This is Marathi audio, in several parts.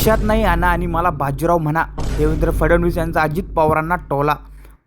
खिशात नाही आणा आणि मला बाजीराव म्हणा, देवेंद्र फडणवीस यांचा अजित पवारांना टोला.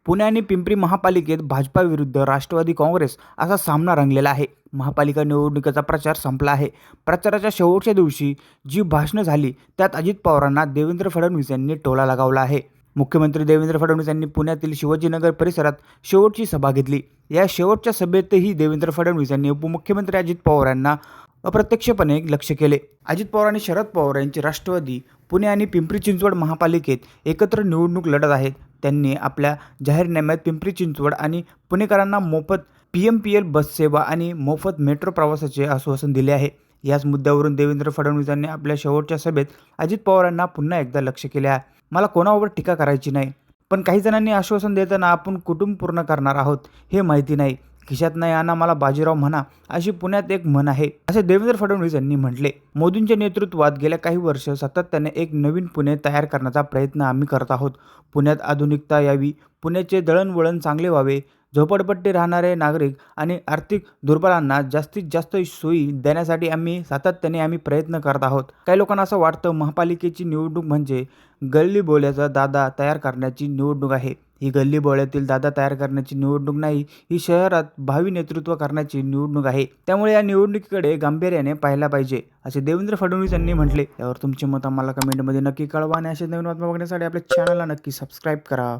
पुणे आणि पिंपरी महापालिकेत भाजपा विरुद्ध राष्ट्रवादी काँग्रेस असा सामना रंगलेला आहे. महापालिका निवडणुकीचा प्रचार संपला आहे. प्रचाराच्या शेवटच्या दिवशी जी भाषणं झाली त्यात अजित पवारांना देवेंद्र फडणवीस यांनी टोला लगावला आहे. मुख्यमंत्री देवेंद्र फडणवीस यांनी पुण्यातील शिवाजीनगर परिसरात शेवटची सभा घेतली. या शेवटच्या सभेतही देवेंद्र फडणवीस यांनी उपमुख्यमंत्री अजित पवार यांना अप्रत्यक्षपणे लक्ष केले. अजित पवार आणि शरद पवार यांची राष्ट्रवादी पुणे आणि पिंपरी चिंचवड महापालिकेत एकत्र निवडणूक लढत आहेत. त्यांनी आपल्या जाहीरनाम्यात पिंपरी चिंचवड आणि पुणेकरांना मोफत PMPL बस सेवा आणि मोफत मेट्रो प्रवासाचे आश्वासन दिले आहे. याच मुद्द्यावरून देवेंद्र फडणवीस यांनी आपल्या शेवटच्या सभेत अजित पवारांना पुन्हा एकदा लक्ष केले आहे. मला कोणावर टीका करायची नाही, पण काही जणांनी आश्वासन देताना आपण कुटुंब पूर्ण करणार आहोत हे माहिती नाही. खिशात नाही आणा मला बाजीराव म्हणा, अशी पुण्यात एक म्हण आहे, असे देवेंद्र फडणवीस यांनी म्हटले. मोदींच्या नेतृत्वात गेल्या काही वर्ष सातत्याने एक नवीन पुणे तयार करण्याचा प्रयत्न आम्ही करत आहोत. पुण्यात आधुनिकता यावी, पुण्याचे दळणवळण चांगले व्हावे, झोपडपट्टी राहणारे नागरिक आणि आर्थिक दुर्बलांना जास्तीत जास्त सोयी देण्यासाठी सातत्याने प्रयत्न करत आहोत. काही लोकांना असं वाटतं महापालिकेची निवडणूक म्हणजे गल्लीबोळ्याचा दादा तयार करण्याची निवडणूक आहे. ही गल्लीबोळ्यातील दादा तयार करण्याची निवडणूक नाही, ही शहरात भावी नेतृत्व करण्याची निवडणूक आहे. त्यामुळे या निवडणुकीकडे गांभीर्याने पाहायला पाहिजे, असे देवेंद्र फडणवीस यांनी म्हटले. यावर तुमचे मत आम्हाला कमेंटमध्ये नक्की कळवा आणि असे नवीन बातम्या बघण्यासाठी आपल्या चॅनलला नक्की सबस्क्राईब करा.